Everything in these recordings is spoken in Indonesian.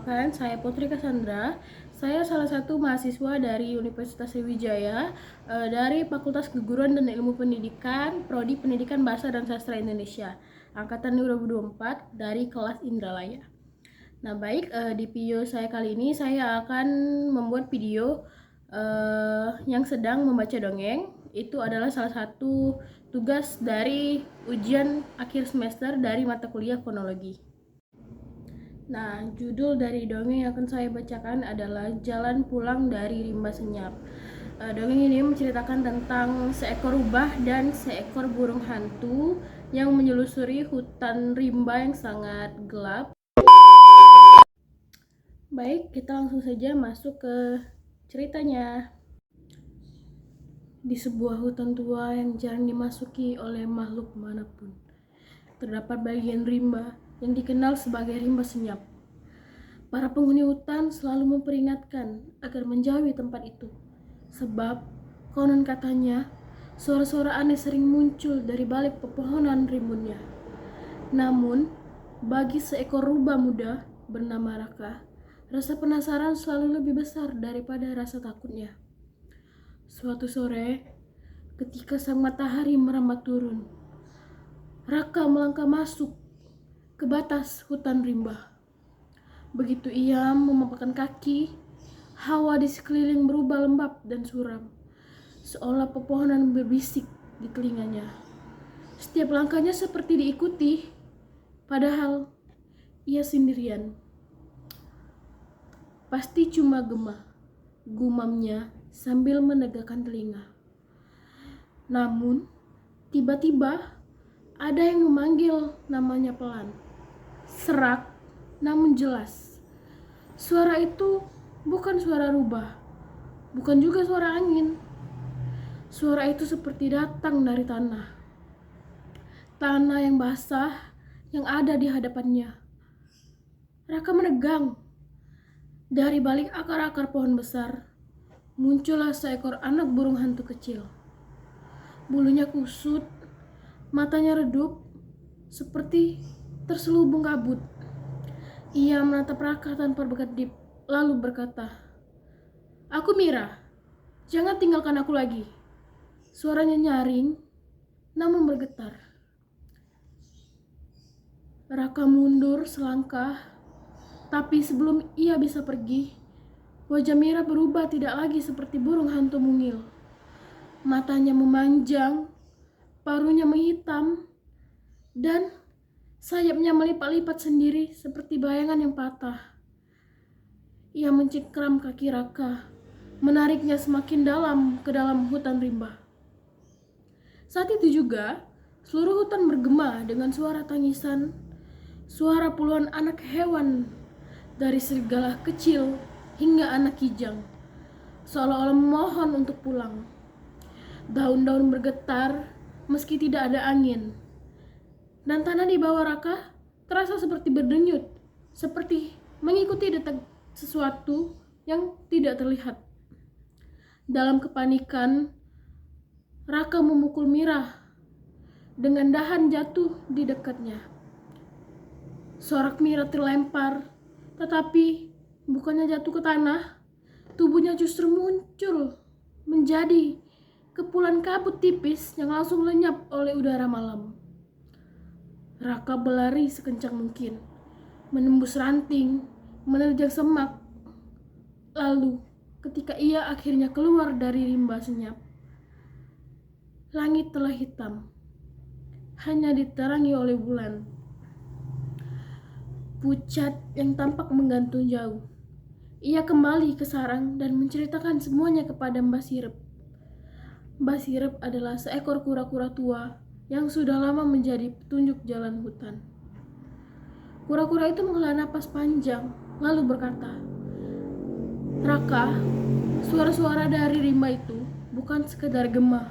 Perkenalkan, saya Putri Cassandra. Saya salah satu mahasiswa dari Universitas Sriwijaya dari Fakultas Keguruan dan Ilmu Pendidikan, Prodi Pendidikan Bahasa dan Sastra Indonesia, angkatan 2024 dari kelas Indralaya. Nah, baik, di video saya kali ini saya akan membuat video yang sedang membaca dongeng. Itu adalah salah satu tugas dari ujian akhir semester dari mata kuliah fonologi. Nah, judul dari dongeng yang akan saya bacakan adalah Jalan Pulang dari Rimba Senyap. Dongeng ini menceritakan tentang seekor rubah dan seekor burung hantu yang menyelusuri hutan rimba yang sangat gelap. Baik, kita langsung saja masuk ke ceritanya. Di sebuah hutan tua yang jarang dimasuki oleh makhluk manapun, terdapat bagian rimba yang dikenal sebagai rimba senyap. Para penghuni hutan selalu memperingatkan agar menjauhi tempat itu, sebab konon katanya suara-suara aneh sering muncul dari balik pepohonan rimbunnya. Namun, bagi seekor rubah muda bernama Raka, rasa penasaran selalu lebih besar daripada rasa takutnya. Suatu sore, ketika sang matahari merambat turun, Raka melangkah masuk ke batas hutan rimba. Begitu ia memaparkan kaki, hawa di sekeliling berubah lembab dan suram, seolah pepohonan berbisik di telinganya. Setiap langkahnya seperti diikuti, padahal ia sendirian. Pasti cuma gumamnya sambil menegakkan telinga. Namun, tiba-tiba ada yang memanggil namanya pelan, serak namun jelas. Suara itu bukan suara rubah, bukan juga suara angin. Suara itu seperti datang dari tanah yang basah yang ada di hadapannya. Raka menegang. Dari balik akar-akar pohon besar, muncullah seekor anak burung hantu kecil. Bulunya kusut, matanya redup, seperti terselubung kabut. Ia menatap Raka tanpa berkedip, lalu berkata, "Aku Mira, jangan tinggalkan aku lagi." Suaranya nyaring, namun bergetar. Raka mundur selangkah, tapi sebelum ia bisa pergi, wajah Mira berubah tidak lagi seperti burung hantu mungil. Matanya memanjang, paruhnya menghitam, dan sayapnya melipat-lipat sendiri seperti bayangan yang patah. Ia mencengkram kaki Raka, menariknya semakin dalam ke dalam hutan rimba. Saat itu juga, seluruh hutan bergema dengan suara tangisan, suara puluhan anak hewan, dari serigala kecil hingga anak kijang, seolah-olah memohon untuk pulang. Daun-daun bergetar meski tidak ada angin, dan tanah di bawah Raka terasa seperti berdenyut, seperti mengikuti detak sesuatu yang tidak terlihat. Dalam kepanikan, Raka memukul Mira dengan dahan jatuh di dekatnya. Sorak Mira terlempar, tetapi bukannya jatuh ke tanah, tubuhnya justru muncul menjadi kepulan kabut tipis yang langsung lenyap oleh udara malam. Raka berlari sekencang mungkin, menembus ranting, menerjang semak. Lalu, ketika ia akhirnya keluar dari rimba senyap, langit telah hitam, hanya diterangi oleh bulan pucat yang tampak menggantung jauh. Ia kembali ke sarang dan menceritakan semuanya kepada Mbah Sirep. Mbah Sirep adalah seekor kura-kura tua yang sudah lama menjadi petunjuk jalan hutan. Kura-kura itu menghela napas panjang, lalu berkata, "Raka, suara-suara dari rimba itu bukan sekedar gema.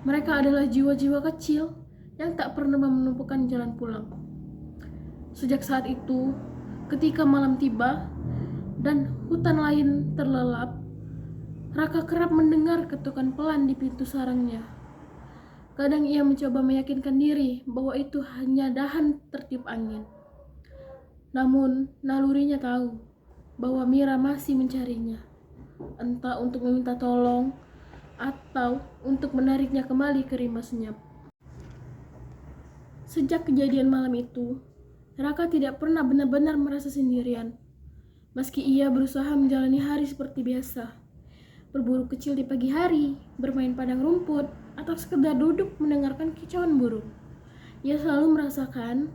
Mereka adalah jiwa-jiwa kecil yang tak pernah menemukan jalan pulang." Sejak saat itu, ketika malam tiba dan hutan lain terlelap, Raka kerap mendengar ketukan pelan di pintu sarangnya. Kadang ia mencoba meyakinkan diri bahwa itu hanya dahan tertiup angin. Namun nalurinya tahu bahwa Mira masih mencarinya, entah untuk meminta tolong atau untuk menariknya kembali ke rimba senyap. Sejak kejadian malam itu, Raka tidak pernah benar-benar merasa sendirian. Meski ia berusaha menjalani hari seperti biasa, berburu kecil di pagi hari, bermain padang rumput, atau sekedar duduk mendengarkan kicauan burung, ia selalu merasakan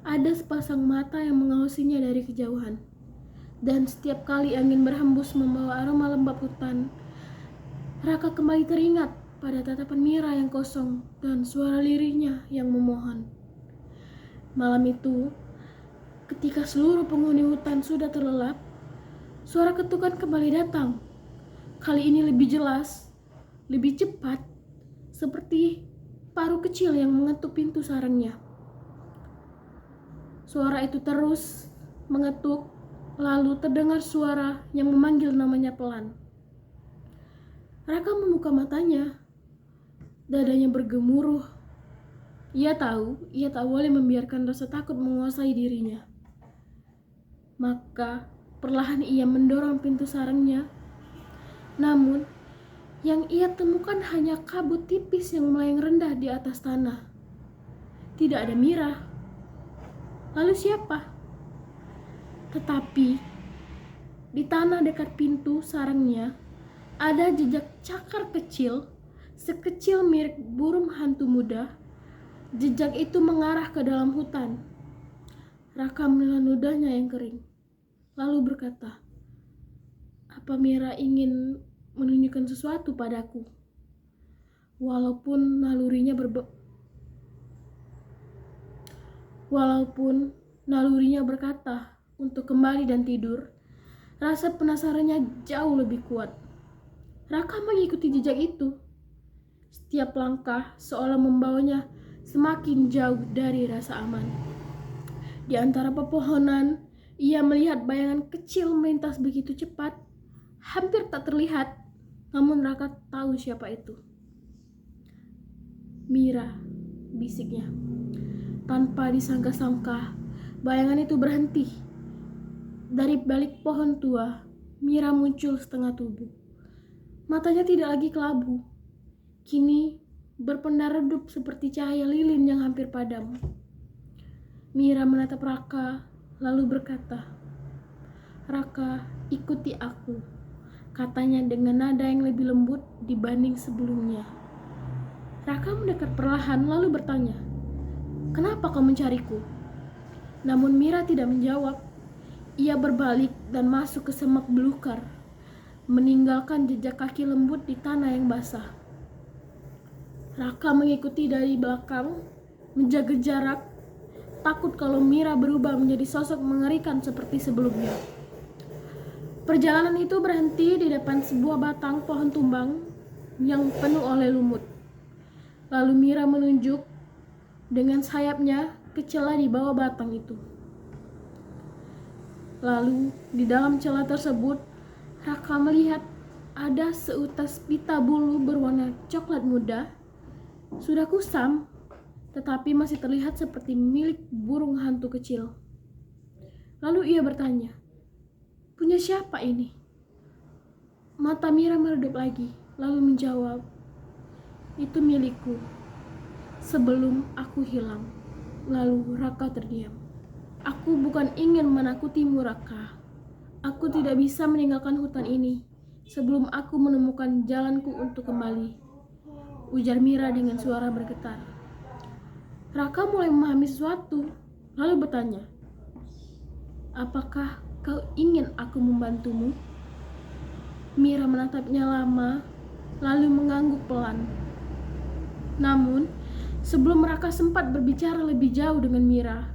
ada sepasang mata yang mengawasinya dari kejauhan. Dan setiap kali angin berhembus membawa aroma lembab hutan, Raka kembali teringat pada tatapan Mira yang kosong dan suara lirihnya yang memohon. Malam itu, ketika seluruh penghuni hutan sudah terlelap, suara ketukan kembali datang. Kali ini lebih jelas, lebih cepat, seperti paruh kecil yang mengetuk pintu sarangnya. Suara itu terus mengetuk, lalu terdengar suara yang memanggil namanya pelan. Raka membuka matanya, dadanya bergemuruh. Ia tahu ia tak boleh membiarkan rasa takut menguasai dirinya. Maka perlahan ia mendorong pintu sarangnya. Namun yang ia temukan hanya kabut tipis yang melayang rendah di atas tanah. Tidak ada Mira. Lalu siapa? Tetapi di tanah dekat pintu sarangnya ada jejak cakar kecil, sekecil mirip burung hantu muda. Jejak itu mengarah ke dalam hutan. Raka menelan ludahnya yang kering, lalu berkata, "Apa Mira ingin menunjukkan sesuatu padaku?" Walaupun nalurinya berkata untuk kembali dan tidur, rasa penasarannya jauh lebih kuat. Raka mengikuti jejak itu. Setiap langkah seolah membawanya semakin jauh dari rasa aman. Di antara pepohonan, ia melihat bayangan kecil melintas begitu cepat, hampir tak terlihat, namun Raka tahu siapa itu. "Mira," bisiknya. Tanpa disangka-sangka, bayangan itu berhenti. Dari balik pohon tua, Mira muncul setengah tubuh. Matanya tidak lagi kelabu, kini berpendar redup seperti cahaya lilin yang hampir padam. Mira menatap Raka, lalu berkata, "Raka, ikuti aku," katanya dengan nada yang lebih lembut dibanding sebelumnya. Raka mendekat perlahan lalu bertanya, "Kenapa kau mencariku?" Namun Mira tidak menjawab. Ia berbalik dan masuk ke semak belukar, meninggalkan jejak kaki lembut di tanah yang basah. Raka mengikuti dari belakang, menjaga jarak, takut kalau Mira berubah menjadi sosok mengerikan seperti sebelumnya. Perjalanan itu berhenti di depan sebuah batang pohon tumbang yang penuh oleh lumut. Lalu Mira menunjuk dengan sayapnya ke celah di bawah batang itu. Lalu di dalam celah tersebut, Raka melihat ada seutas pita bulu berwarna coklat muda, sudah kusam, tetapi masih terlihat seperti milik burung hantu kecil. Lalu ia bertanya, "Punya siapa ini?" Mata Mira meredup lagi, lalu menjawab, "Itu milikku. Sebelum aku hilang." Lalu Raka terdiam. "Aku bukan ingin menakutimu, Raka. Aku tidak bisa meninggalkan hutan ini sebelum aku menemukan jalanku untuk kembali," ujar Mira dengan suara bergetar. Raka mulai memahami sesuatu, lalu bertanya, "Apakah kau ingin aku membantumu?" Mira menatapnya lama, lalu mengangguk pelan. Namun, sebelum Raka sempat berbicara lebih jauh dengan Mira,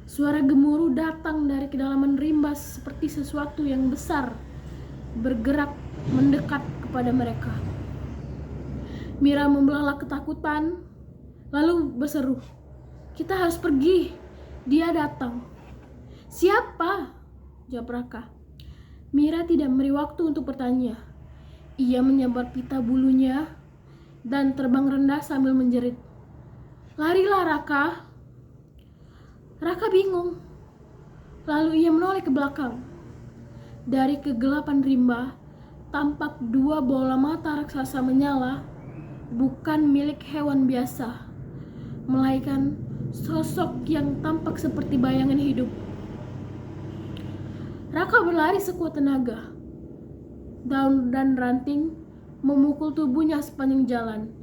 suara gemuruh datang dari kedalaman rimba seperti sesuatu yang besar bergerak mendekat kepada mereka. Mira membelalak ketakutan, lalu berseru, "Kita harus pergi, dia datang." "Siapa?" jawab Raka. Mira tidak memberi waktu untuk bertanya. Ia menyebar pita bulunya dan terbang rendah sambil menjerit, "Larilah, Raka." Raka bingung. Lalu ia menoleh ke belakang. Dari kegelapan rimba, tampak dua bola mata raksasa menyala, bukan milik hewan biasa, melainkan sosok yang tampak seperti bayangan hidup. Raka berlari sekuat tenaga. Daun dan ranting memukul tubuhnya sepanjang jalan.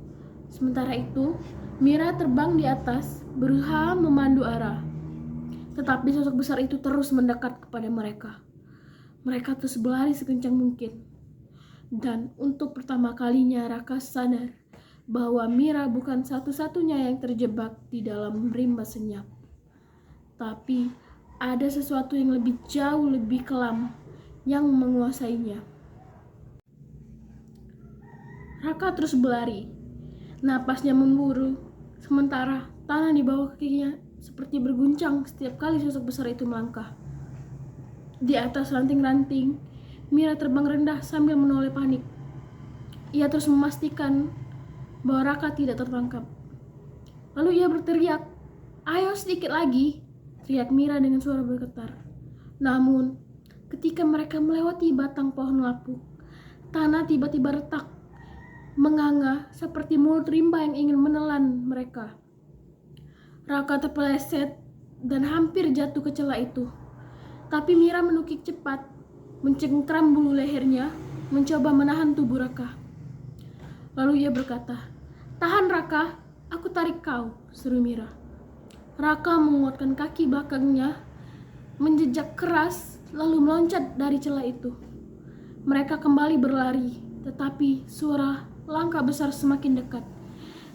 Sementara itu, Mira terbang di atas, berusaha memandu arah. Tetapi sosok besar itu terus mendekat kepada mereka. Mereka terus berlari sekencang mungkin. Dan untuk pertama kalinya Raka sadar bahwa Mira bukan satu-satunya yang terjebak di dalam rimba senyap. Tapi ada sesuatu yang lebih jauh lebih kelam yang menguasainya. Raka terus berlari. Napasnya memburu, sementara tanah di bawah kakinya seperti berguncang setiap kali sosok besar itu melangkah. Di atas ranting-ranting, Mira terbang rendah sambil menoleh panik. Ia terus memastikan bahwa Raka tidak tertangkap. Lalu ia berteriak, "Ayo sedikit lagi!" teriak Mira dengan suara bergetar. Namun, ketika mereka melewati batang pohon lapuk, tanah tiba-tiba retak, menganga seperti mulut rimba yang ingin menelan mereka. Raka terpeleset dan hampir jatuh ke celah itu. Tapi Mira menukik cepat, mencengkram bulu lehernya, mencoba menahan tubuh Raka. Lalu ia berkata, "Tahan Raka, aku tarik kau," seru Mira. Raka menguatkan kaki belakangnya, menjejak keras, lalu meloncat dari celah itu. Mereka kembali berlari, tetapi suara langkah besar semakin dekat.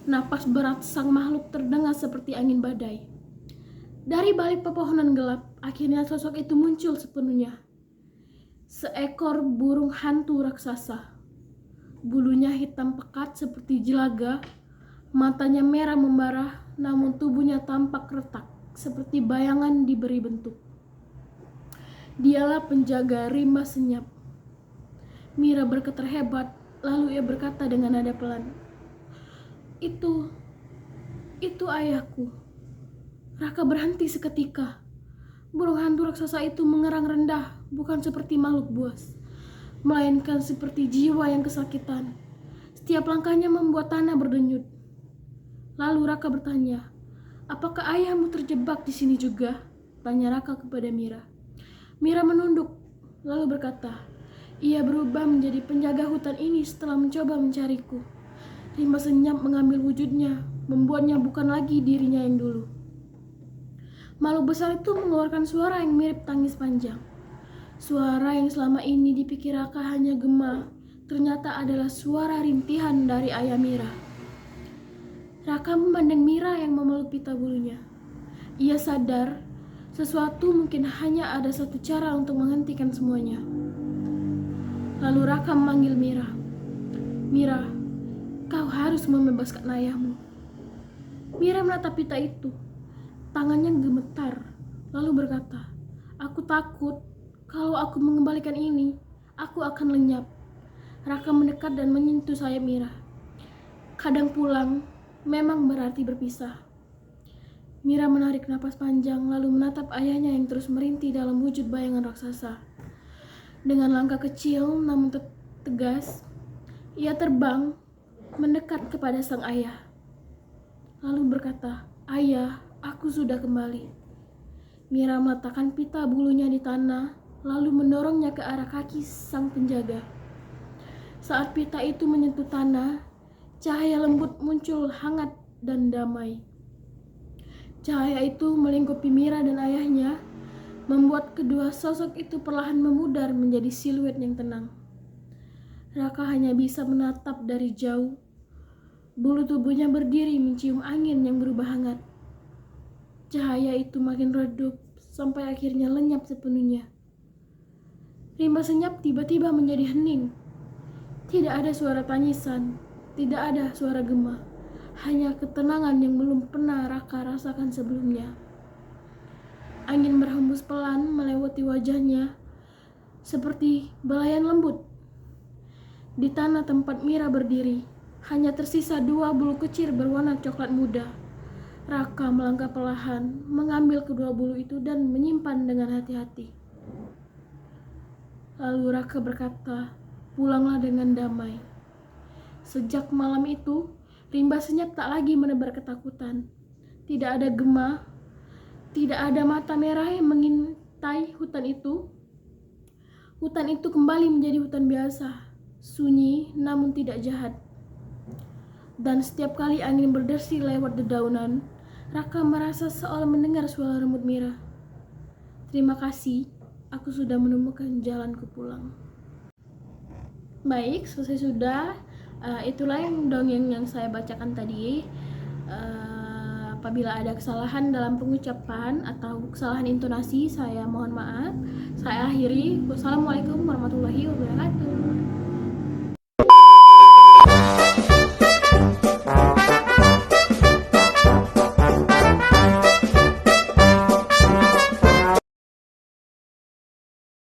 Napas berat sang makhluk terdengar seperti angin badai. Dari balik pepohonan gelap, akhirnya sosok itu muncul sepenuhnya. Seekor burung hantu raksasa. Bulunya hitam pekat seperti jelaga, matanya merah membara, namun tubuhnya tampak retak, seperti bayangan diberi bentuk. Dialah penjaga rimba senyap. Mira bergetar hebat, lalu ia berkata dengan nada pelan, Itu ayahku." Raka berhenti seketika. Burung hantu raksasa itu mengerang rendah, bukan seperti makhluk buas, melainkan seperti jiwa yang kesakitan. Setiap langkahnya membuat tanah berdenyut. Lalu Raka bertanya, "Apakah ayahmu terjebak di sini juga?" tanya Raka kepada Mira. Mira menunduk, lalu berkata, "Ia berubah menjadi penjaga hutan ini setelah mencoba mencariku. Rimba senyap mengambil wujudnya, membuatnya bukan lagi dirinya yang dulu." Makhluk besar itu mengeluarkan suara yang mirip tangis panjang. Suara yang selama ini dipikir Raka hanya gema, ternyata adalah suara rintihan dari ayah Mira. Raka memandang Mira yang memeluk pita bulunya. Ia sadar sesuatu mungkin hanya ada satu cara untuk menghentikan semuanya. Lalu Raka memanggil Mira. "Mira, kau harus membebaskan ayahmu." Mira menatap pita itu. Tangannya gemetar, lalu berkata, "Aku takut kalau aku mengembalikan ini, aku akan lenyap." Raka mendekat dan menyentuh sayap Mira. Kadang pulang memang berarti berpisah. Mira menarik napas panjang lalu menatap ayahnya yang terus merintih dalam wujud bayangan raksasa. Dengan langkah kecil namun tegas, ia terbang mendekat kepada sang ayah. Lalu berkata, "Ayah, aku sudah kembali." Mira meletakkan pita bulunya di tanah, lalu mendorongnya ke arah kaki sang penjaga. Saat pita itu menyentuh tanah, cahaya lembut muncul hangat dan damai. Cahaya itu melingkupi Mira dan ayahnya, membuat kedua sosok itu perlahan memudar menjadi siluet yang tenang. Raka hanya bisa menatap dari jauh. Bulu tubuhnya berdiri mencium angin yang berubah hangat. Cahaya itu makin redup sampai akhirnya lenyap sepenuhnya. Rimba senyap tiba-tiba menjadi hening. Tidak ada suara tangisan, tidak ada suara gema, hanya ketenangan yang belum pernah Raka rasakan sebelumnya. Angin berhembus pelan melewati wajahnya seperti belayan lembut. Di tanah tempat Mira berdiri, hanya tersisa dua bulu kecil berwarna coklat muda. Raka melangkah perlahan, mengambil kedua bulu itu dan menyimpan dengan hati-hati. Lalu Raka berkata, "Pulanglah dengan damai." Sejak malam itu, rimba senyap tak lagi menebar ketakutan. Tidak ada gema, tidak ada mata merah yang mengintai hutan itu. Hutan itu kembali menjadi hutan biasa, sunyi namun tidak jahat. Dan setiap kali angin berdesir lewat dedaunan, Raka merasa seolah mendengar suara rambut Mira. Terima kasih, aku sudah menemukan jalanku pulang. Baik, selesai sudah. Itulah dongeng yang saya bacakan tadi. Apabila ada kesalahan dalam pengucapan atau kesalahan intonasi, saya mohon maaf. Saya akhiri. Wassalamualaikum warahmatullahi wabarakatuh.